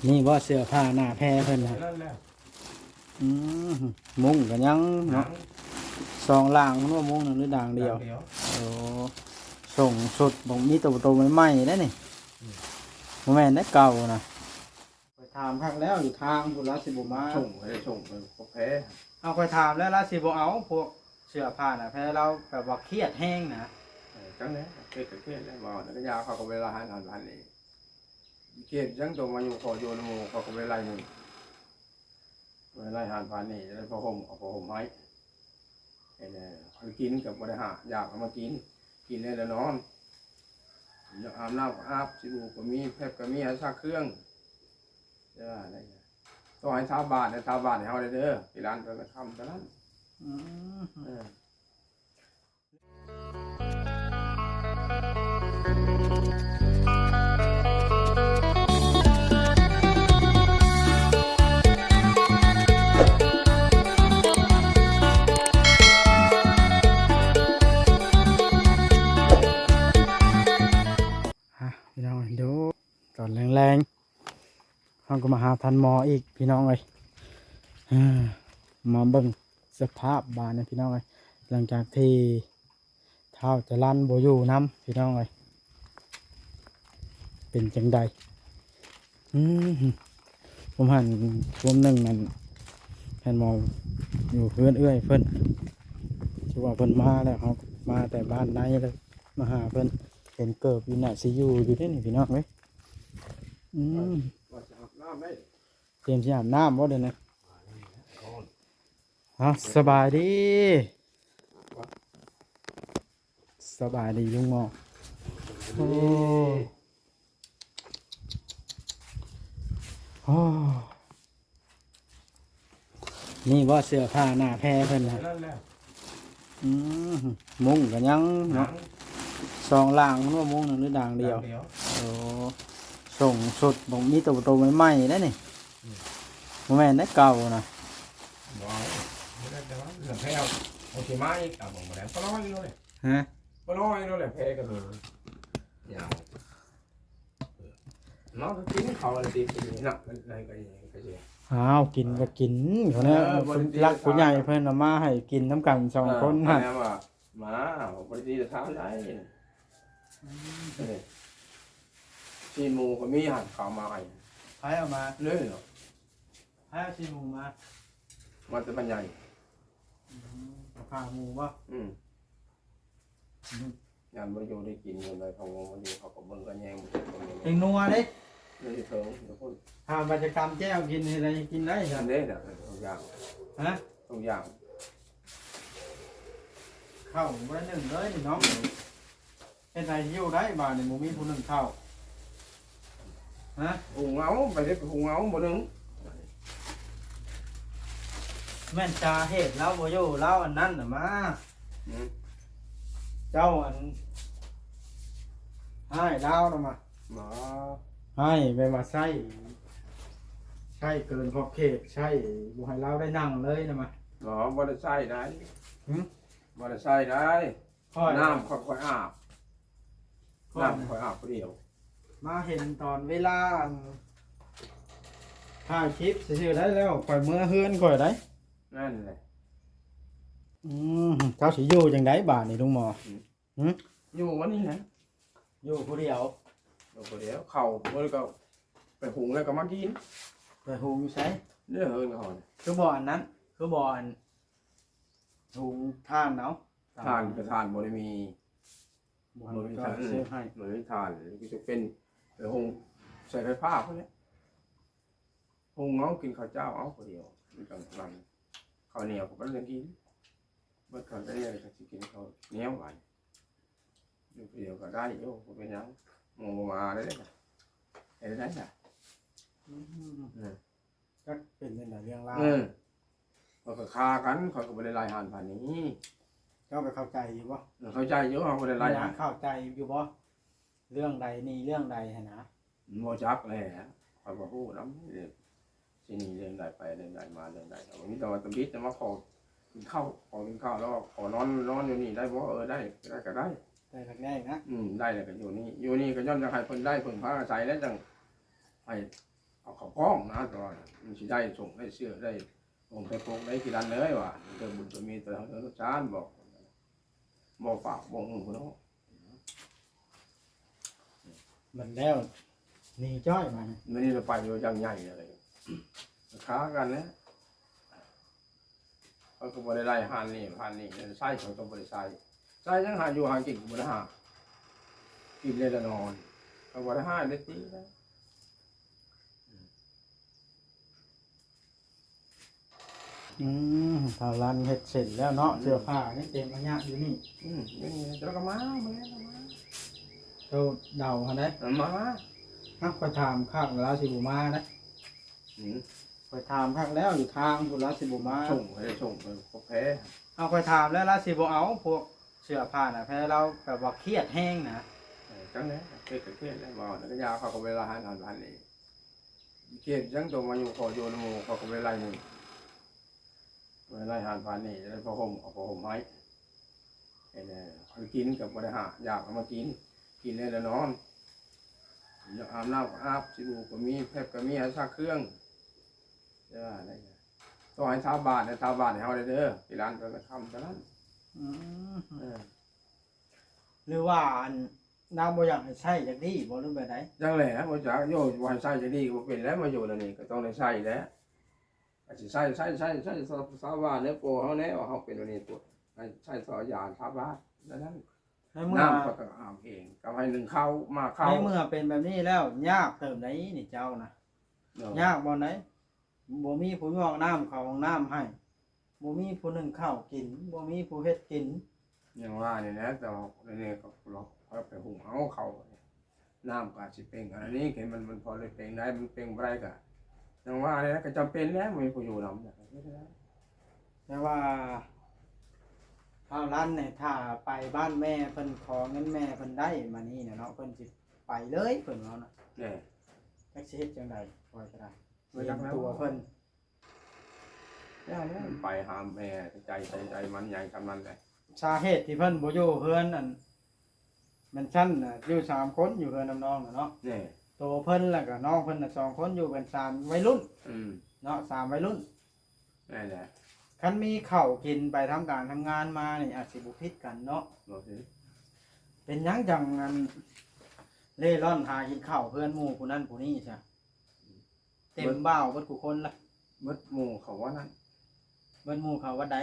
นี่บ่เสื้อผ้าหน้าแพรเพิ่นน่ะนั่นแหละ อืมมุ้งก็ยังเนาะสองล่างมันว่ามุ้งหนึงหรือด่างเดียวโอ้ส่งสดบ่มีตัวใหม่ๆได้นี่บ่แม่นได้เก่านะไปถามคักแล้วอยู่ทางพุ่นละสิบ่มา ส่งให้ส่งไปพบแพ้ เอาไปถามแล้วละสิบ่เอาพวกเสื้อผ้าหน้าแพรเราแบบว่าเครียดแห้งนะ จังเลยเครียดกับเครียดแล้วบอกแล้วยาเขาก็เวลาหันหันนี่เครียดยังตัวมาอยู่ขอโยนมูเขาก็เวลาหนึ่งเวลาหันผ่านนี่แล้วพอห่มเอาพอห่มให้เนี่ยเขากินกับบริหารอยากเอามากินได้แล้วนอนอยากอาบน้ำก็อาบสิบูก็มีแพบก็มีให้ซักเครื่องเด้ออะไรเนี่ยต้องให้ชาวบ้านเนี่ยชาวบ้านให้เขาได้เด้อที่ร้านก็ทำแต่นั้น อืมพี่น้องเดี๋ยวตอนแรงๆเราก็มาหาทันหมออีกพี่น้องเลยมาเบิ่งสภาพบานนะพี่น้องเลยหลังจากที่เท้าจะลั่นโบอยู่น้ำพี่น้องเลยเป็นจังใดผมหันรวมหนึ่งนั่นแทนหมออยู่เพื่อนเอื้อยเพิ่นชื่อว่าเพิ่นมาแล้วเขามาแต่บ้านไหนเลยมาหาเพิ่นเห็นเกิบอยู่น่ะซีอยู่อยู่ที่นี่พี่น้องเลยว่าจะอาบน้ำได้ เตรียมสิอาบน้ำบ่เดี๋ยวนี้สบายดีสบายดีลุงหมอโอ้นี่บ่เสื้อผ้าหน้าแพรเพิ่นน่ะ นั่นแหละ มุ้งก็ยังเนาะสองล่างมันว่ามุ้งหนึงหรือด่างเดียวโอ้ส่งสดบ่มีตัวใหม่ๆได้นี่บ่แม่นได้เก่านะ ว้าวไม่ได้แต่ว่าเหลือแพ้โอเคไหมอ่ะบอกมาแล้วก็ร้อยเลย ฮะ ก็ร้อยเลยแพ้กันเลยอย่างน้องก็กินเขาอะไรตีกินหนักอะไรกันอย่างเงี้ยก็เจ๊ อ้าวกินก็กินเขาเนี่ยรักผู้ใหญ่เพิ่นเอามาให้กินน้ำกันสองคน ฮะ ฮะ ว่ามาบริษัทจะทำได้ชีมูก็มีหันข่าวมาให้ ใครเอามา เลยเนาะ ใครเอาชีหมูมา มันจะบรรยาย ข้าวหมูป่ะ งานบริโภคได้กินกันเลยของวันนี้เขาก็เบิ่งกันแยง เป็นนัวเด้ เลยเถิงเดี๋ยวคน ทำกิจกรรมแจ้วกินอะไรกินได้ อั จ้ะ นนี้เนี่ยทุกอย่าง ฮะ ทุกอย่าง ข้าววันหนึ่งเลยนี่น้องเป็นไรหิ้วได้บ่านี่หมูมีผู้หนึ่งข้าวฮะ หุงเงาไปได้หุงเงาบ่นึง แม่นจาเหตุแล้วโบโยเล่าอันนั้นน่ะมาเจ้าอันให้เล่าน่ะมา หมอ ให้ไปมาใช่เกินขอบเขตใช่บุให้เราได้นั่งเลยนะมา หมอบริษัทได้ หืม บริษัทได้ ค่อย น้ำค่อยอาบ ค่อย น้ำค่อยอาบเดียว มาเห็นตอนเวลาถ่ายคลิปซื่อๆได้แล้วข่อยเมื่อเฮือนข่อยได้ นั่นแหละ เจ้าสิอยู่จังไดบาดนี่ลุงหมอ อยู่วันนี้นะ อยู่ผู้เดียว เดี๋ยวเข่าเมื่อก็ไปหุงแล้วก็มากิน ไปหุงอยู่ไส เนื้อเฮินก่อน คือบ่ออันนั้นคือบ่ออันหุงท่านเนาะ ทานกระทานบริมี บ่ให้ก็ซื้อให้ เหมือนทานก็จะเป็นหุงใส่ไฟฟ้าพวกนี้หุงเอากินข้าวเจ้าเอาคนเดียวมันต้องทำข้าวเหนียวผมก็เรื่องกินเมื่อก่อนได้อะไรก็จะกินข้าวเหนียวหวานอยู่เดียวก็ได้โย่เป็นยังมองมาได้เลยเห็นได้จ้ะ ก็เป็นเรื่องเรื่องราว เขาก็คากันเขาก็ไม่ได้รายหันผ่านนี้ เจ้าไปเข้าใจอยู่บ่ เข้าใจเยอะเขาไม่ได้รายหัน เข้าใจอยู่บ่เรื่องใดนี่เรื่องใดหั่นนะ โมจักเลยฮะคอยบอกพูดน้ำที่นี่เรื่องใดไปเรื่องใดมาเรื่องใดวันนี้ตอนตะบิดจะมาขอกินข้าวแล้วขอนอนอยู่นี่ได้บ่ได้ก็ได้ ได้แรกๆนะ ได้เลยก็อยู่นี่ก็ย่อมจะให้เพิ่นได้เพิ่นพาอาศัยแล้วจังให้ เอาเขาพ้องนะตอนมันสิได้ส่งได้เสื้อได้ผมไปพกได้กี่ดันเลยว่ะเจอบุญจะมีแต่เรารสชาติบอกปากบอกหูเนาะ มันแล้วหนี่จ้อยมา ไม่นี่เราไปอยู่ยังใหญ่อะไรค้ากันนะเขาก็บริไลหันนี่ใส่เขาต้องบริไใส่ยังหาอยู่หากินบริหากินเลยละนอนเขาบริหารได้ตีนะ ทางร้านเฮ็ดเสร็จแล้วเนาะเสื้อผ้านี่เต็มระยะอยู่นี่ นี่แล้วก็มา เจ้าเดาหั่นได้ มา ฮักไปถามข้างราสิบุมานะไปถามข้างแล้วอยู่ทางบุราสิบุมา ส่งไปพบแพ้ เอาไปถามแล้วราสิบุเอาพวกเสื้อผ้าน่ะแพ้เราแบบว่าเครียดแห้งนะ จังเลยเครียดแล้วบอกแล้วก็ยาเขาก็เวลาหันพันนี่เครียดยังตัวมาอยู่ขอโยนโมเขาก็เวลาหนึ่งเวลาหันพันนี่แล้วพอห่มเอาพอห่มไม้เอากินกับบริหารอยากเอามากินเลยแล้วนอนอยากอาบน้ำก็อาบสิบูก็มีแพบก็มีให้ซักเครื่องใช่ไหมอะไรต้องให้ชาวบ้านเนี่ยเขาได้เด้อที่ร้านก็ทำเท่านั้น หรือว่าอันนางบ่อยากให้ใช้จังนี้บ่รู้แบบไหน จังแหละว่าจะโยวันใส่จะดีก็เป็นแล้วมาอยู่แล้วนี่ก็ต้องได้ใส่แล้วอาจจะใส่ชาวบ้านเนี่ยโปรเขาเนี่ยเขาเป็นวันนี้ตัวใส่สอยานชาวบ้านนั้น ในเมื่อ น้ำก็ต้องอาบเองก็ให้หนึ่งเข้ามาเข้า ในเมื่อเป็นแบบนี้แล้วยากเติมไหนนี่เจ้านะยากบ่ไหนบ่มีผู้ยอกน้ำเขาห้องน้ำให้บ่มีผู้นึ่งข้าวกินบ่มีผู้เฮ็ดกิน อย่างว่านี่นะแต่เนี่ยก็เราไปหุงเอาเขาน้ำก็สิเป็นอันนี้เห็นมันพอเลยเป็นได้มันเป็นไรก็อย่างว่าเนี่ยก็จำเป็นแล้วมีผู้อยู่นำ แต่ว่าข้าวร้านเนี่ยถ้าไปบ้านแม่เพิ่นขอเงินแม่เพิ่นได้มานี่เนาะเพิ่นสิไปเลยเพิ่นว่าน่ะ เนี่ย จักสิเฮ็ดจังได๋ปล่อยก็ได้ ไม่อยากแล้ว ตัวเพิ่น เนี่ยไปหามแม่ใจมันใหญ่ทำนั้นเลย สาเหตุที่เพิ่นบ่อยู่เฮือนอันมันชั้นน่ะอยู่3คนอยู่เฮือนน้ำน้องน่ะเนาะ เนี่ย โตเพิ่นแล้วก็น้องเพิ่นน่ะ2คนอยู่เป็น3วัยรุ่น อืม เนาะ3วัยรุ่น นี่แหละ คันมีข้าวกินไปทำการทำงานมานี่อาจสิบ่ผิดกันเนาะ บอกสิ เป็นหยังจังอันเล่ร่อนหากินข้าวเพื่อนหมู่ผู้นั้นผู้นี้ใช่เต็มบ้าวเบิดกูคนละ มัดหมูเขาว่านั้น เบิดหมู่เขาวัดใด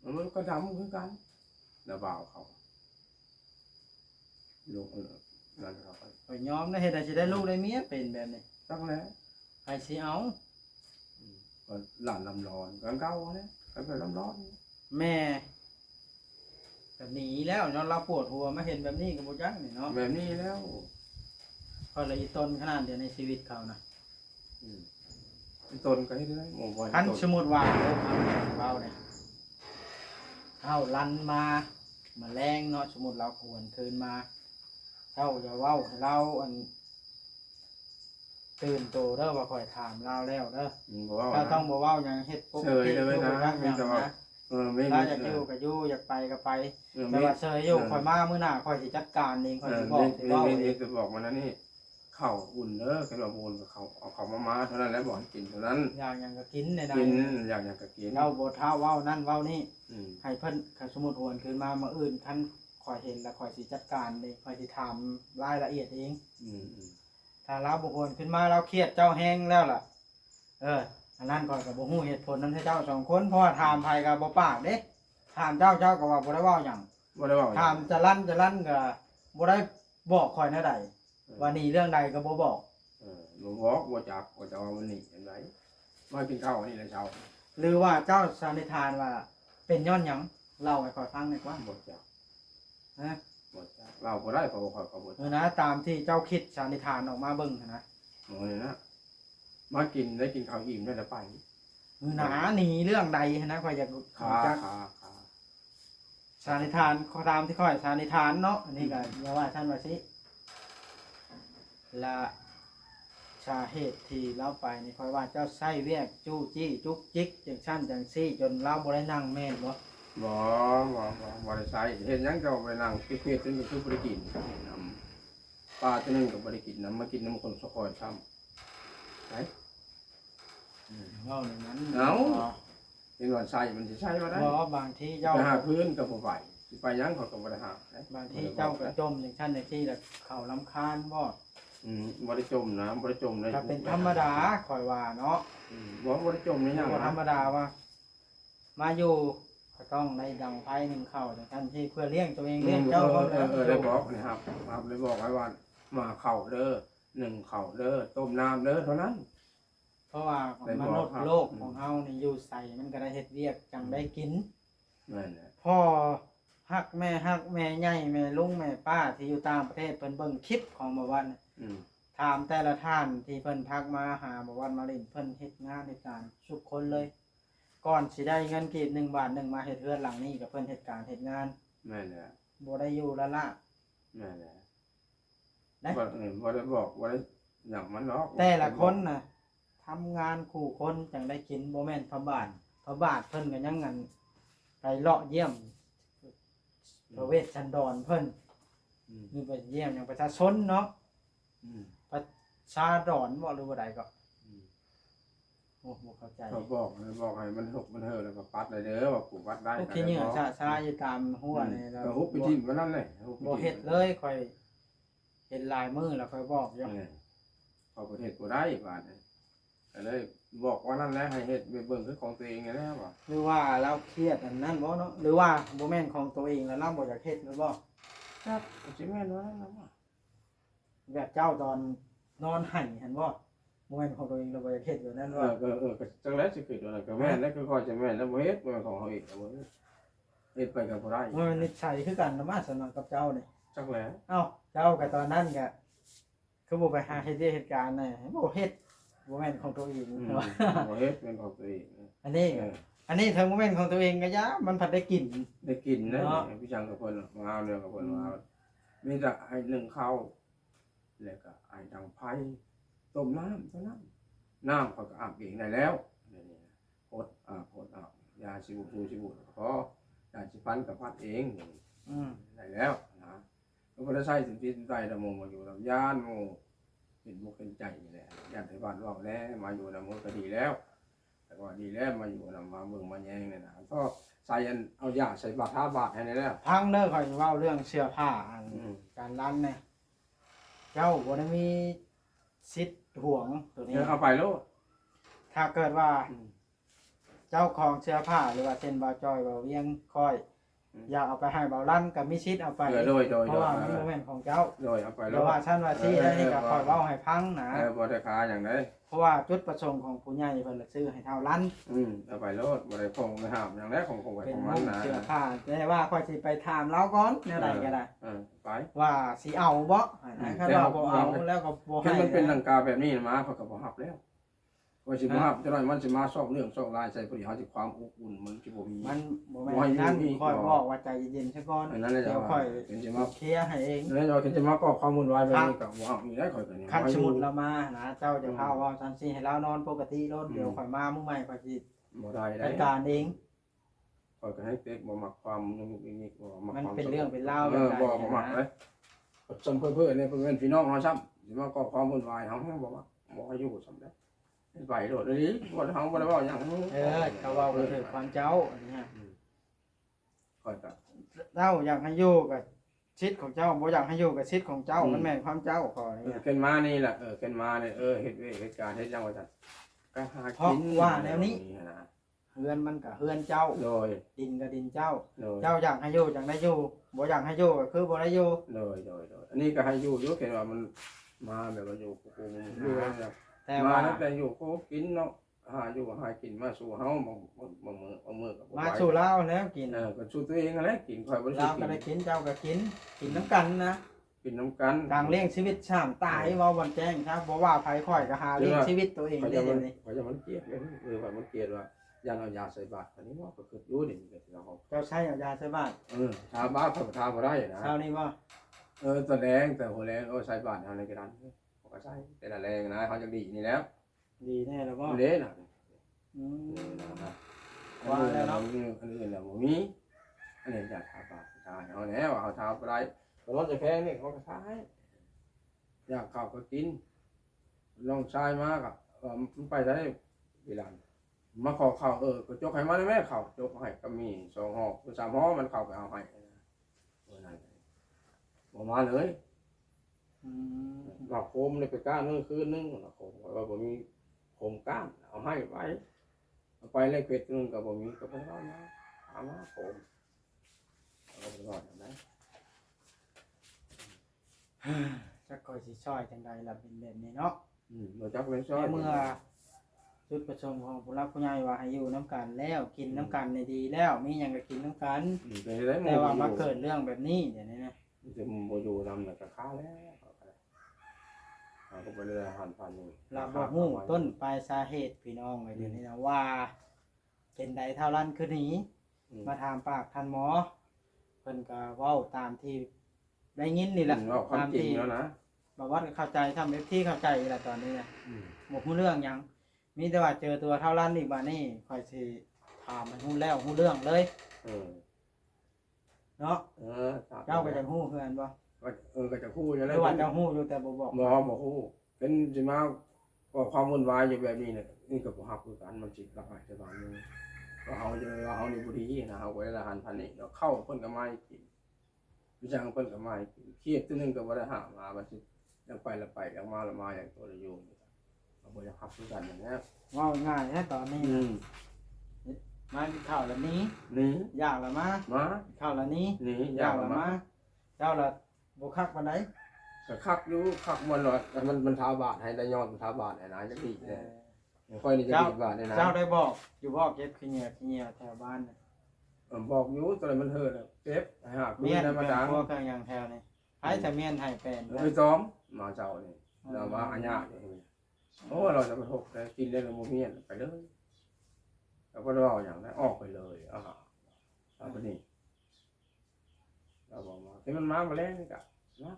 มันก็ดำคือกันแล้วบ่าวเขาลูกนั่นเขาไป ข่อยยอมได้เฮ็ดให้สิได้ลูกได้เมียเป็นแบบนี้ ตั้งแล้ว ใครสิเอา ก็หลานลำร้อนกันเก่าเนี่ยไปลำร้อน แม่ก็หนีแล้วเนาะเราปวดหัวมาเห็นแบบนี้ก็บ่จักนี่เนาะ แบบนี้แล้ว พอละอีตนขนาดเดียวในชีวิตเขานะ ตนก็ให้ได้หมูบอย คันสมมุติว่าเราเนี่ยเอาลันมาแลงเนาะสมมุติเราควรคืนมาเจ้าอย่าเว้าให้เราอันตื่นโตเด้อว่าข่อยถามเราแล้วเด้อ บอกว่า เราต้องบอกว่าอย่างเฮ็ดปกติอยู่อย่างนั้นนะ ไม่ เราอยากอยู่ก็อยู่อยากไปก็ไปแต่ว่าเชยอยู่ข่อยมามื้อหน้าข่อยสิจัดการเองข่อยสิบอกสิเว้าเอง นี่จะบอกมันนะนี่เข่าอุ่นเด้อคือว่าอุ่นเขาเอาเขามาเท่านั้นแล้วบอกกินเท่านั้น อย่างหยังก็กินในใด กินอย่างก็กิน เราบ่ท้าเว้านั่นเว้านี่ อืม ให้เพิ่นคันสมมุติหวนคืนมามื้ออื่นคันข่อยเห็นแล้วข่อยสิจัดการเองข่อยสิถามรายละเอียดเอง อืม ถ้าเราบ่หวนขึ้นมาเราเครียดเจ้าแฮงแล้วล่ะอันนั้นข่อยก็บ่ฮู้เหตุผลนำให้เจ้าสองคนเพราะว่าถามไผก็บ่ปากเด้ถามเจ้าก็ว่าบ่ได้เว้าหยัง บ่ได้บอก ถามจะลั่นก็บ่ได้บอกข่อยแนวใดว่านี่เรื่องใดก็บ่บอก หลวงพ่อบ่จักบ่จะว่ามันนี่เห็นไหมมากินข้าวนี่แหละเช้า หรือว่าเจ้าสันนิษฐานว่าเป็นย้อนหยังเล่าให้ข่อยฟังหน่อยว่า บ่จัก ฮะ บ่จักเราบ่ได้เขาบ่เขาบ่จัก นะตามที่เจ้าคิดสันนิษฐานออกมาเบิ่งนะ โอ้ยนะมากินได้กินข้าวอิ่มได้แล้วไป หนาหนีเรื่องใดนะข่อยอยาก ขา จัก ขา สันนิษฐานข้อตามที่ข่อยสันนิษฐานเนาะอันนี้ก็อย่าว่าท่านว่าสิและสาเหตุที่เราไปนี่ข่อยว่าเจ้าใช้เวียกจู้จี้จุกจิกจังซั่นจังซี่จนเราบ่ได้นั่งแม่นบ่ บ่ได้ใช้เห็นยังก็ไปนั่งเครียดๆจนก็คือบ่ได้กินน้ำปลาตัวนึงก็บ่ได้กินน้ำมากินน้ำคนสะคอยซ้ำไหน เว้าอย่างนั้น เป็นว่าใช่มันสิใช่บ่ได้ เพราะว่าบางทีเจ้า ไปหาพื้นก็บ่ไปสิไปหยังเขาก็บ่ได้หา บางทีเจ้าก็จมอย่างชั้นอย่างที่แล้วเขารำคาญบ่ บ่ได้จมน้ำบ่ได้จมเลย ก็เป็นธรรมดาข่อยว่าเนาะ บ่ได้จมในหยัง บ่ธรรมดาว่า มาอยู่ก็ต้องได้ดังไผหนึ่งเข้าอย่างชั้นที่เพื่อเลี้ยงตัวเองเลี้ยงเจ้าเขาแล้ว ได้บอกนะครับครับเลยบอกไว้ว่ามาเข้าเด้อ1เข้าเด้อต้มน้ำเด้อเท่านั้น เพราะว่ามนุษย์โลกของเฮานี่อยู่ใส่มันก็ได้เฮ็ดเวียกจังได้กิน นั่นแหละ พ่อฮักแม่ใหญ่แม่ลุงแม่ป้าที่อยู่ต่างประเทศเพิ่นเบิ่งคลิปของบ่วัน ถามแต่ละท่านที่เพิ่นทักมาหาบ่วันมาเล่นเพิ่นเฮ็ดงานเฮ็ดการทุกคนเลย ก่อนสิได้เงินกีบ1 บาท1มาเฮ็ดเรือนหลังนี้ก็เพิ่นเฮ็ดการเฮ็ดงาน นั่นแหละ บ่ได้อยู่ละละ นั่นแหละ นะ บ่ได้บอกว่าหยังมันเนาะ แต่ละคนน่ะทำงานคู่คนจังได้กินบ่แม่นพระบาทเพิ่นก็ยังงั้นไปเลาะเยี่ยมพระเวชชันดรเพิ่นมีไปเยี่ยมอย่างประชาชนเนาะประชาดรบ่หรือว่าใดก็โอ้บ่เข้าใจ เขาบอกให้มันหกมันเห่อแล้วก็ปัดเลยเด้อว่ากูปัดได้ พวกขี้เหงื่อชาอยู่ตามหัวนี่แล้ว ก็ฮุบไปทิ่มมันนั่นแหละ บ่เฮ็ดเลยค่อยเห็นลายมือแล้วค่อยบอกอยู่ เขาบ่เฮ็ดบ่ได้บาดนี้ก็เลยบอกว่านั่นแหละให้เฮ็ดไปเบิ่งคือของตัวเองนี่แหละว่า หรือว่าเราเครียดอันนั้นบ่เนาะหรือว่าบ่แม่นของตัวเองแล้วเราบ่อยากเฮ็ดหรือบ่ ครับสิแม่นว่านั่นล่ะ แบบเจ้าตอนนอนไห้หั่นบ่บ่แม่นของตัวเองแล้วบ่อยากเฮ็ดอยู่นั่นว่า ก็จังได๋สิคิดว่านั่นก็แม่นแล้วคือค่อยจะแม่นแล้วบ่เฮ็ดบ่ของเขาอีกบ่เฮ็ดไปก็บ่ได้ มันนิสัยคือกันนะมาสำหรับกับเจ้านี่ จักแหล้ เอ้าเจ้าก็ตอนนั้นก็คือบ่ไปหาเฮ็ดเหตุการณ์น่ะบ่เฮ็ดบ่แม่นของตัวเองเนาะ บ่เฮ็ดเป็นของตัวเอง อันนี้ถึงบ่แม่นของตัวเองก็ยะมันผัดได้กิน ได้กินนะพี่จังกับเพิ่นมาเอาเรื่องกับเพิ่นว่ามีแต่ให้นึ่งข้าวแล้วก็ไอ้ดังไผต้มน้ำเท่านั้นน้ำเขาก็อาบเองได้แล้วนี่ๆอดอาบยาสิบุพอยาสิฟันกับพัดเองได้แล้วนะก็บ่ได้ใช้สินใจละมงมาอยู่ลำย่านหมู่เห็นบ่เป็นใจนี่แหละญาติบ้านเว้าแล้มาอยู่นำมือก็ดีแล้วแต่ว่าดีแล้วมาอยู่นำมาเบิ่งมาแยงนี่นะก็ใส่เอายาใส่บาท5 บาทให้ได้แล้ว พังเด้อข่อยสิเว้าเรื่องเสื้อผ้าอันการร้านนี่เจ้าบ่ได้มีสิทธิ์ห่วงตัวนี้ เอาไปแล้ว ถ้าเกิดว่าเจ้าของเสื้อผ้าหรือว่าเช่นบ่าวจอยบ่าวเวียงค่อยอยากเอาไปให้บ่าวลั่นก็มีสิทธิ์เอาไป โดย เพราะว่ามันบ่แม่นของเจ้า เอาไปแล้ แต่ ว ว่าชั้นว่าที่ได้นี่ก็คอยเว้าให้พังนะ บ่ได้ค้าอย่างใด เพราะว่าจุดประสงค์ของผู้ใหญ่เพิ่นละซื้อให้เท่าล้าน เอาไปแล้วบ่ได้คงไปห้ามอย่างใดของไว้ เป็น ของ มุ มัน ง นะ เสื้อผ้าแต่ว่าค่อยสิไปถามเราก่อนแนวใดก็ได้ ไป ว่าสิเอาบ่ถ้าว่าบ่เอาแล้วก็บ่ เห็ ให้ นมันเป็นลังกาแบบนี้มาเขาก็บ่ฮับแล้วว่าสิบ่ฮับจังได๋มันสิมาซอกเรื่องซอกลายใส่ผู้ที่เฮาสิความอบอุ่นมันสิบ่มี มันบ่แม่นนั่นค่อยบอกว่าใจเย็นๆซะก่อน อันนั้นแหละ เดี๋ยวค่อย เป็นสิมา เคลียร์ให้เอง แล้วเราจะมาก่อความวุ่นวายแบบนี้ก็บ่เอามีได้ค่อยก็นี่ คันสมุดเรามานะเจ้าจะพาเว้าซั่นสิให้เรานอนปกติรถเดี๋ยวค่อยมามื้อใหม่ค่อยสิ บ่ได้ จัดการเอง ค่อยก็ให้เต็กบ่มักความยังมีบ่มัก มัน ความ เป็นเรื่องเป็นราว บ่มักเลยสมเพิ่นๆเนี่ยเพิ่นเป็นพี่น้องเฮาซ้ำสิมาก่อความวุ่นวายเฮาบ่มักบ่ให้อยู่ซ้ำได้ไปโดดเลยบ่เฮาบ่ได้เว้าหยัง เขาเว้าก็ถือความเจ้าอันนี้ ค่อยก็ เจ้าอยากให้อยู่กับชิดของเจ้าบ่อยากให้อยู่กับชิดของเจ้ามันแม่นความเจ้าขอนี่ ขึ้นมานี่แหละขึ้นมาเนี่ยเฮ็ดเวยเหตุการณ์เฮ็ดจังว่าซั่นก็หา เพราะ กิน ว่าแนวนี้เฮือนมันก็เฮือนเจ้า โดย ดินก็ดินเจ้า โดย เจ้าอยากให้อยู่จังได้อยู่บ่อยากให้อยู่ก็คือบ่ได้อยู่ โดยอันนี้ก็ให้อยู่อยู่เห็นว่ามันมาแบบว่าอยู่กูอยู่แบบ แต่ มา ว่า ตั้งแต่อยู่กูกินเนาะหาอยู่หากินมาสู่เฮาบางมื้อก็บ่ มา ไหว สู่ลาวแล้วกิน ก็สู่ตัวเองนั่นแหละกินค่อยบ่ได้ ลาวก็ได้กินเจ้าก็กินน้ำกันนะ กินน้ำกัน ทางเลี้ยงชีวิตชามตายเว้าบ่แจ้งครับบ่ว่าไผค่อยก็หาเลี้ยงชีวิตตัวเอง เขา ได้ จะ เดี๋ มั ยวน นี้ เขาจะมันเกลียดว่ามันเกลียดว่าย่านเอายาใส่บาตรอันนี้ว่าก็คืออยู่นี่ก็สิเอา เจ้าใช้เอายาใส่บ้าน ชาวบ้านเขาทาบ่ได้นะ เช้านี้บ่ ตอนแรงแต่หัวแรงใส่บาทอะไรกันนั้นผมก็ใส่แต่ละแรงนะเขาจะดีนี่แล้ว ดีแน่แล้วบ่ เละนะ อืม ว่าแล้วเนาะอันอื่นแล้วมีอันนี้จะทาบาททาเอาแล้วเอาทาอะไรรถจะแพงนี่เขาก็ใช้อยากข้าวก็กินลองใช้มากอ่ะมันไปได้ ที่ร้านมาขอข้าวก็จกให้มาได้แม่ข้าวจกให้ก็มี2ห่อคือ3ห่อมันเข้าไปเอาให้วันนั้นบ่มาเลย อืม หลับโคมเลยไปก้านเมื่อคืนนึงหลับโคมว่าผมมีโคมก้านเอาให้ไว้เอาไปเลยเป็ดนึงกับผมมีกับผมเอามาเอามาโคมเอาไปก่อนนะ จักคอยสิช่วยจังใดล่ะเป็นแบบนี้เนาะ เราจักเป็นซ้อ ใน ย เมื่อจุดประสงค์ของผู้รักผู้ใหญ่ว่าให้อยู่น้ำกันแล้วกินน้ำกันในดีแล้วมีหยังก็กินน้ำกัน แต่ว่ามาเกิดเรื่องแบบนี้เดี๋ยวนี้นะ จะโมยูนำแต่กระค้าแล้วเขาก็ไปเลยหันพันนี่ เราบ่ฮู้ต้นปลายสาเหตุพี่น้องเลยเดี๋ยวนี้นะว่า เป็นใดเท่านั้นคือหนีมาถามปากท่านหมอเพิ่นก็เว้าตามที่ได้ยินนี่แหละ ว่าความจริงแล้วนะ บอกว่าเข้าใจทำเอฟที่เข้าใจแหละตอนนี้นะหมดฮู้เรื่องหยังมีแต่ว่าเจอตัวเท่านั้นอีกบาดนี้ค่อยสิถามมันฮู้แล้วฮู้เรื่องเลยเนาะเจ้าก็จะฮู้เฮือนบ่ ก็จะคู่จะ ห ได้ รือว่าเจ้าฮู้อยู่แต่บ่บอก บอกคู่เป็นจิมาก็ความวุ่นวายอยู่แบบนี้เนี่ยนี่กับหักคือกันมันจิตละลายจะบางนึงก็เอาเยอะเอาในบุรีนะเอาไว้ละหันพันนี่เราเข้าเพิ่นก็ไม่กินวิชาเพิ่นก็ไม่กินเครียดตัวนึงก็บ่ได้หามาบัดสิยังไปละไปยังมาละมาอย่างตัวอยู่เอาบ่จะหักคือกันอย่างนี้ เว้าง่ายแท้ตอนนี้มากินข้าวแล้วนี้ นี่ อยากละมา มา ข้าวแล้วนี้ นี่ อยากละมาเจ้าละบ่คักปานใด ก็คักอยู่คักมันหน่อยมันท้าบาทให้ได้ยอดมันท้าบาทให้นะจังดีแน่ค่อยนี่จะดีบาทได้นะ เจ้าได้บอกอยู่บ่เก็บขี้เหงื่อแถวบ้านน่ะ บอกอยู่ตัวไหนมันเฮิร์ตเจ็บหาก เมียน ได้มาดัง พวกเครื่องอย่างแถวนี่ให้แต่เมียนให้แฟน ไปซ้อมมาเจ้านี่เราว่าอัญญาอย่างนี้โอ้เราจะไปหกแต่กินได้เราโมเมียนไปเลยเราก็รออย่างนั้นออกไปเลยเอาไปนี่เราบอกมาที่มันมาแล้วนี่กะมา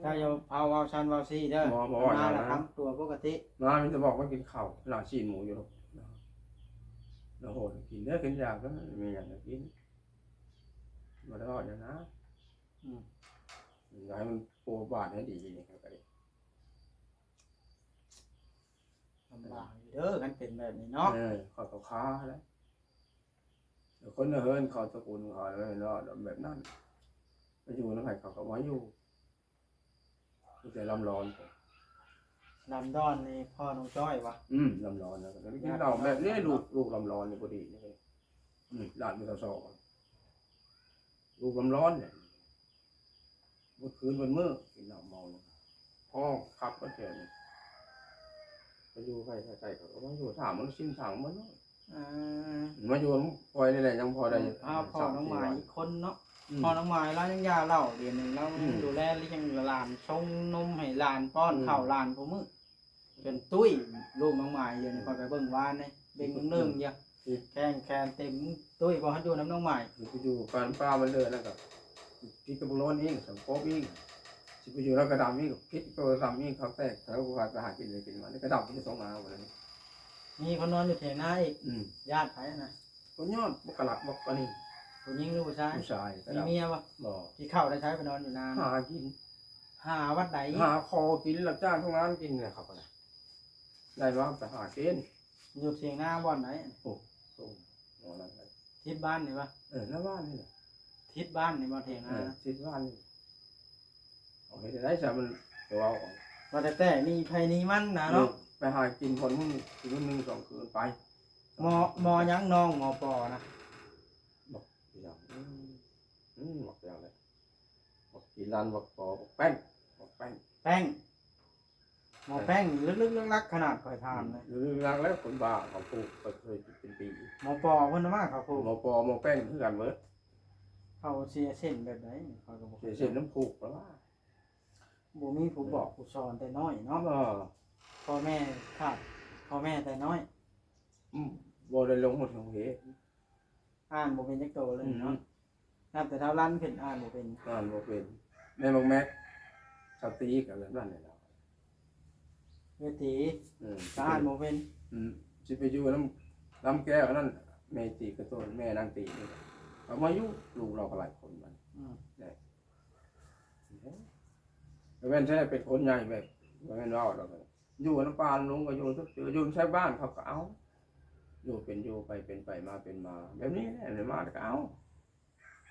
ถ้าอยู่เอาชันเอาซี่เด้อมาละครับตัวปกติ มามันจะบอกว่ากินข้าวหลาชีนหมูอยู่หรอกเราโหดกินเนื้อกินยาก็มีอย่างกินมาได้อย่างนะอยากให้มันโปรบาทให้ดีนี่ครับ ลำบากอยู่เด้อกันเป็นแบบนี้เนาะ ขอค้าแล้วคนเฮิร์นเขาตะกุนเขาเลยเนาะแบบนั้นไปอยู่น้ำไผ่เขาก็มาอยู่แต่ลำร้อน ลำดอนนี่พ่อน้องจ้อยวะ ลำร้อนนะกินเราแบบนี้ลูกลำร้อนนี่พอดีนี่หลานมือสองลูกลำร้อนเนี่ยเมื่อคืนวันเมื่อกินเหล้าเมาห้องขับก็เจอไปอยู่ใครเขาก็มาอยู่ถามมันสิ้นถามมันมาอยู่พอยนี่แหละยังพอได้ พ่อน้องหมายอีกคนเนาะพ่อน้องหมายแล้วยังยาเล่าเดือนหนึ่งแล้วดูแลเลี้ยงหลานชงนมให้หลานป้อนข้าวหลานผู้มือจนตุ้ยลูกน้องหมายเดี๋ยวนี้พอไปเบิ่งวานเนี่ยเบ่งเนื่องเยอะแข้งเต็มตุ้ยพอให้ดูน้ำน้องหมาย ไปอยู่การป้ามันเลยนะครับพิษกระบุร้อนเองสังคมเองสิไปอยู่แล้วกระดำเองพิษกระดำเองเขาแตกแล้วกูไปหากินเลยกินมานี่กระดำที่ส่งมาหมดเลย มีคนนอนอยู่เถียงนาอีกญาติใครนะ คนยอดบกหลักบกอันนี้ ผู้หญิงหรือผู้ชาย ผู้ชาย มีเมียปะ บ่ ที่เข้าได้ใช้ไปนอนอยู่นาน หากิน หาวัดไหน หาคอกินหลับจ้างทุกงานกินเนี่ยครับได้ว่าไปหากิน อยู่เถียงนาบ่อนไหน ส่งนอนอะไร ทิศบ้านนี่ปะ หน้าบ้านนี่แหละ ทิศบ้านนี่บ่เถียงนา ชิดบ้านนี่โอเคได้ใช่มันตัวเอา ว่าแต่มีไผนี่มันนะเนาะ ไปหากินคนมึงคืนนึง2 คืนไป มอยังน้องมอปอนะ บอกอย่างบอกอย่างไรบอกกินร้านบอกปอบอกแป้งบอกแป้ง แป้งหมอแป้งลึกๆลักๆขนาดคอยทานเลย หรือร้านแล้วคนบ้าเขาปลูกเคยเป็นปี หมอปอเพิ่นมากเขาพูด หมอปอหมอแป้งคือกันเบิด เขาเสียเส้นแบบไหนเขาก็บอก เสียน้ำผูกแล้วว่า บ่มีผู้บอกผู้สอนแต่น้อยเนาะพ่อแม่ขาดพ่อแม่แต่น้อย บ่ได้ลงหมดของเหตุ อ่านบ่เป็นจักโตเลยเนาะนับแต่เท่าลั่นเพิ่นอ่านบ่เป็น อ่านบ่เป็นแม่บอกแม็กสตีกับแบบนั้นนี่แหละ เวทีก็อ่านบ่เป็น สิไปอยู่น้ำแก้วนั่นแม่ตีกระต้นแม่นางตีนี่เอามาอยู่ลูกเราก็หลายคนมันแต่แม่นใช่เป็นคนใหญ่แบบแม่นว่าเราอยู่น้ำปานลุงก็อยู่ทุกอยู่ใช้บ้านเขาก็เอา อยู่เป็นอยู่ไปเป็นไปมาเป็นมาแบบนี้แหละเลยมาแล้วก็เอา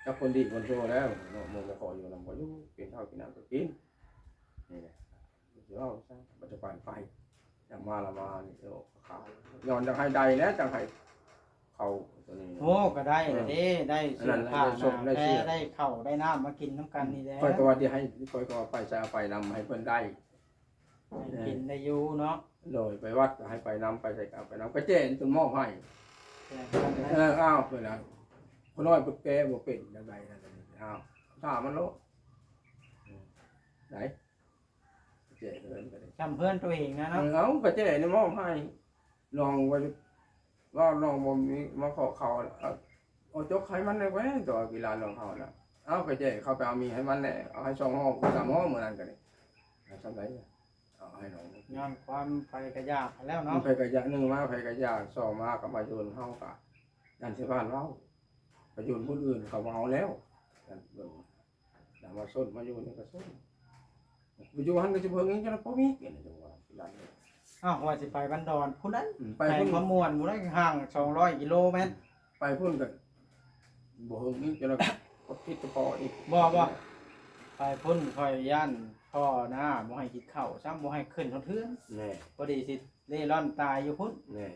ถ้าคนดีคนชั่วแล้วเนาะมาขออยู่นำบ่อยู่กินข้าวกินน้ำก็กินนี่แหละสิเอาซะบ่จะปานไปจังมาละมานี่โอ้ขาวย้อนจังให้ใดแล้วจังให้เขาตัวนี้ โอ้ก็ได้เลยเด้ได้เสื้อผ้า ได้ส้มได้ แพ เสื้อ ได้ข้าวได้น้ำมากินน้ำกันนี่แหละ ค่อยก็ว่าที่ให้ค่อยก็ว่าไปจะเอาไปนำให้เพิ่นได้ ได้กินได้อยู่เนาะ โดยไปวัดก็ให้ไปนำไปใส่กับไปนำก็แจ้งจนมอบให้ แต่กันนะ อ้าวเพิ่นน่ะคนน้อยบ่แก่บ่เป็นจังไดนั่นอ้าวถ้ามันโลไหนแจ้งเพิ่นก็ได้ จำเพื่อนตัวเองนะเนาะ เอาก็แจ้งนี่มอบให้ลองไว้ว่าน้องบ่มีมาขอเขาเอาจกให้มันได้แว้ตัวกีฬาลองเขาน่ะเอาก็แจ้งเขาไปเอามีให้มันแน่เอาให้2ห้อง3ห้องมื้อนั้นก็ได้ทำไดเอาให้น้อง ย้อนความไปกระยากแล้ว มั เนาะ นไปกระยะหนึ่งมาไปกระยะสองมากับมาโยนเฮากะยันที่บ้านเราไปโยนคนอื่นเขามาเอาแล้วยันเบิ่งแต่มาส้นมาโยนนี่ก็ส้นไปโยนหันก็จะเพิ่งนี้จะพอมีเกินจังหวะที่ร้านนี้ อ้าวว่าสิไปบันดอนพุ่นนั้น ไป ไป พุ่น ขมวนบ่ได้ห่าง200กิโลเมตร ไปพุ่นกันบ่เฮิงนี้จะก็คิดกระปออีก บ่ไปพุ่นคอยย่านพ่อหน้าบ่ให้กินข้าวซ้ำบ่ให้ขึ้นเทือน แน่ พอดีสิเล่ร่อนตายอยู่พุ่น แน่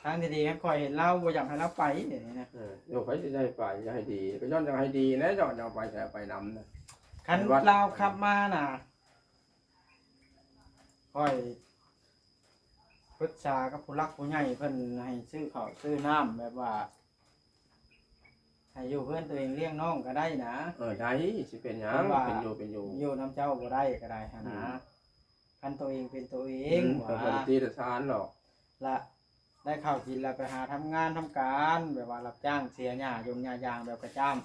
ทางที่ดีคอยเห็นเราบ่อยากให้เราไปเดี๋ยวนี้นะ โยกไปจะได้ไปจะให้ดีก็ย้อนจะให้ดีนะย้อนจะไปแต่ไปนำนะ คันเราขับมาน่ะคอยปรึกษากับผู้รักผู้ใหญ่เพิ่นให้ซื้อข้าวซื้อน้ำแบบว่าให้อยู่เพื่อนตัวเองเลี้ยงน้องก็ได้นะ ได้สิเป็นหยังเป็นอยู่ อยู่น้ำเจ้าบ่ได้ก็ได้หั้นนะคันตัวเองเป็นตัวเอง เปิด ว่า ตีแต่ทานหรอก ละได้ข้าวกินแล้วไปหาทำงานทำการแบบว่ารับจ้างเสียหญ้ายงหญ้ายางแบบกระจ้าง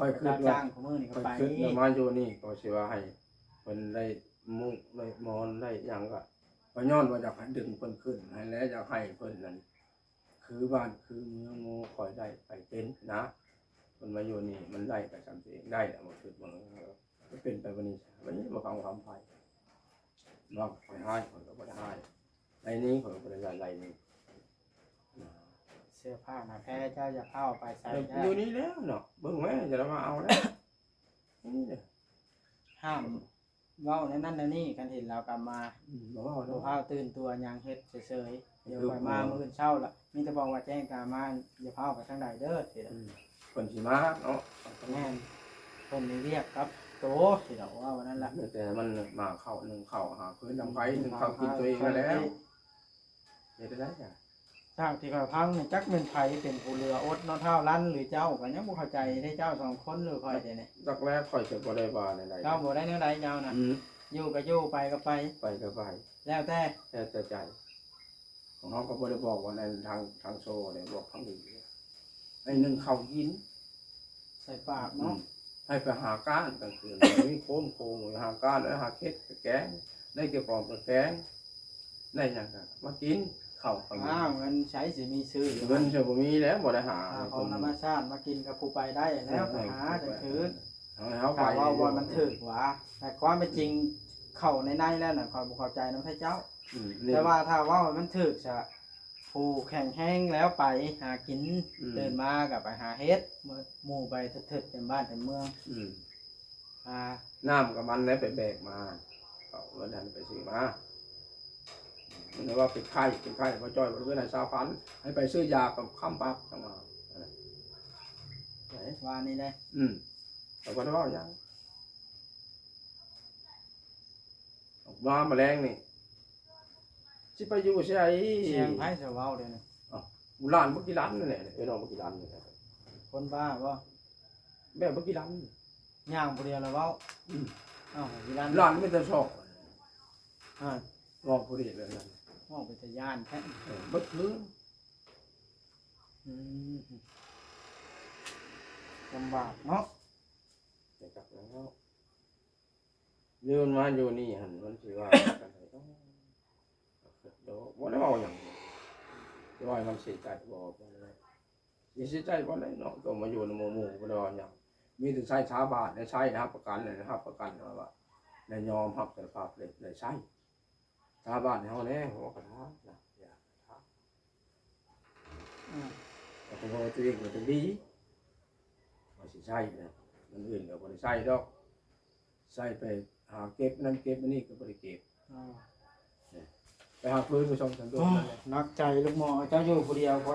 จ้างของมื้อนี่ก็ ไป ไป ขึ้นแล้วมาอยู่นี่ก็สิว่าให้เพิ่นได้มุกได้มอนได้หยังก็ก็ย้อนว่าอยากให้ดึงเพิ่นขึ้นให้แล้วอยากให้เพิ่นนั่นคือบ้านคือเมืองโมคอยได้ไปเป็นนะเพิ่นมาอยู่นี่มันได้ไปจำเองได้แล้วมันคือมันเป็นไปวันนี้มาฟังความไผว่าคอยให้คนก็บ่ได้ให้ในนี้คนก็บ่ได้ไรนี่ เสื้อผ้าหน้าแพ้เจ้าอย่าเข้าไปใส่ได้ อยู่นี่แล้วเนาะเบิ่งแม่จะมาเอาแล้วนี่เด้อ ห้ามเว้าในนั้นในนี่กันเห็นเรากลับมา บ่ว่า ดู เนาะ ข้าวตื่นตัวยังเฮ็ดเฉยๆเดี๋ยวไปมามื้อเช้าละมีแต่บอกว่าแจ้งกามาอย่าเข้าไปทางใดเด้อสิ คนสิมาเนาะ แม่นเพิ่นได้เรียกครับโตสิดอกว่าวันนั้นล่ะ แต่มันมาเข้าหนึ่งเข้าหาพื้นดำไฟหนึ่งเข้ากินตัวเองมาแล้วเฮ็ดได้จ้ะ ทางที่เขาพังนี่จักเป็นไผเป็นผู้เรืออดเนาะเท่านั้นหรือเจ้าก็ยังบ่เข้าใจได้เจ้าสองคนหรือค่อยเด้นี่ ดักแรกค่อยจะบ่ได้ว่าใด เจ้าบ่ได้แนวใดเจ้าน่ะอยู่ก็อยู่ไปก็ไป ไปก็ไป แล้วแต่ แต่ใจของเขาก็บ่ได้บอกว่าในทางโซ่เนี่ยบอกทางดีไอ้หนึ่งเข้ากิน ใส่ปากเนาะ ให้ไปหาก้านกลางคืนมีโค้งหาก้านแล้วหาเค็ดกับแกงได้เกี่ยวกับกับแกงได้หยังก็มากินข้าวกับ อ้าวเงินใช้สิมีซื้ออยู่ เงินจะบ่มีแล้วบ่ได้หา ของธรรมชาติมากินกับผู้ไปได้แล้วไปหาจังคือ เขาไป ข่าวว่ามันถึกหว่าแต่ความเป็นจริงเข้าในแล้วน่ะความบ่เข้าใจนำให้เจ้า แต่ว่าถ้าว่ามันถึกจะผู้แข่งแห้งแล้วไปหากินเดินมากับไปหาเฮ็ดหมู่ไปทึดๆเต็มบ้านเต็มเมืองอ่า น้ำกับมันได้ไปแบกมาเขาเงินนั้นไปซื้อมามันว่าเป็นไข้พอจ้อยบ่เพื่อนให้20,000ให้ไปซื้อยากับค้ำปั๊บจังมาไหน ว่านี่ได้ แต่ว่าว่าอย่างออกมาแมลงนี่สิไปอยู่ใช่ เสียงไผจะเว้าเด้นะ บุร้านเมื่อกี้ร้านนั่นแหละไปนอนเมื่อกี้ร้านนี่ คนบ้าบ่ แบบเมื่อกี้ร้าน ย่างผู้เดียวแล้วเว้าอ้าวอีร้าน ร้านไม่แต่ชอบ อ่า ลองผู้เดียวเลยนั่น มองไปแต่ย่านแท้ บัดคืน อืมลำบากเนาะ จะกลับแล้วเรื่องมาอยู่นี่หันมันสิว่ากันไหนต้องเดี๋ยวบ่ได้เอาอย่างจะว่ามันเสียใจบ่บ่ได้เสียใจบ่ได้เนาะต้องมาอยู่ในหมู่บ่ได้เอาอย่างมีแต่ใช้ชาบาทได้ใช้นะครับประกันเลยนะครับประกันว่าได้ยอมรับสารภาพเลยได้ใช้ชาบาทเฮาแน่หัวกระทะนะอย่ากระทะ อืม ตัวเองก็จะดีว่าสิใช่นะมันอื่นก็บ่ได้ใช่ดอกใช่ไปหาเก็บนั่นเก็บอันนี้ก็บ่ได้เก็บไปหาปืนไปส่งสันโดษนั่นแหละ นักใจลูกหมอเจ้าอยู่ผู้เดียวก็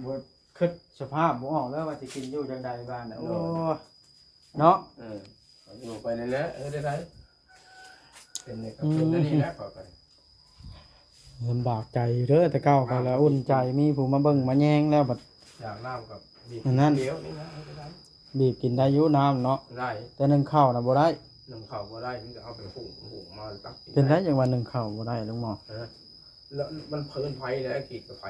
บ่คิดสภาพบ่ออกแล้วว่าสิกินอยู่จังใดบ้านน่ะโอ้เนาะ อยู่ไปนั่นแหละได้เป็นนี่ก็เป็นนั่นนี่แหละก็ไป ลำบากใจเด้อแต่เก่าก็แล้วอุ่นใจมีผู้มาเบิ่งมาแยงแล้วบัด อยากน้ำกับบีบ อันนั้น เดียวนี่นะได้ บีบกินได้อยู่น้ำเนาะ ได้ แต่นึ่งข้าวน่ะบ่ได้ น้ำข้าวก็ได้มันจะเอาไปหุงมาตักกิน เป็นได้จังว่านึ่งข้าวบ่ได้ลุงหมอ แล้วมันเพิ่นไฟแล้วขีดกับไฟ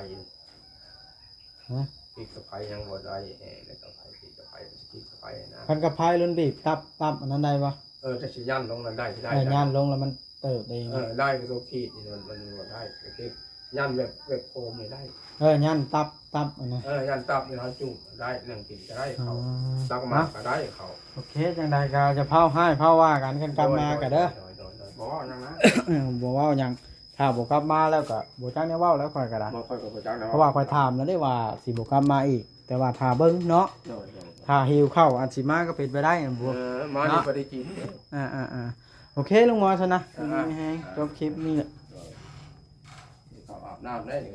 ฮะ ขีดกับไฟยังบ่ได้แห่แล้วกับไฟขีดกับไฟขีดกับไฟนะ คันกับพายลุ้นบีบตับอันนั้นได้ปะ ถ้าสิยันลงนั้นได้ที่ได้ ไอ้ย่านลงแล้วมันเติบเอง ได้ก็ต้องขีดนี่มันบ่ได้ก็ยันแบบโคมเลยได้ ย่านตับอันนั้น ยันตับนี่เฮาจุ่มได้เรื่องกินก็ได้เขา อ๋อ ตักมาก็ได้เขา โอเคจังใดก็จะเผาให้เผาว่ากันกันกลับมาก็เด้อ บ่ว่านั่นนะ บ่เว้าหยังถ้าบ่กลับมาแล้วก็บ่จักแนวเว้าแล้วค่อยก็ได้ บ่ค่อยกับบ่จักนะ เพราะว่าค่อยถามแล้วได้ว่าสิบ่กลับมาอีก แต่ว่าถ้าเบิ่งเนาะถ้าหิวข้าวอันสิมาก็เป็นไปได้นะบ่ มานี่บ่ได้กิน โอเคลุงหมอซะนะแฮงจบคลิปนี้แหละ เขาอาบน้ำได้เลย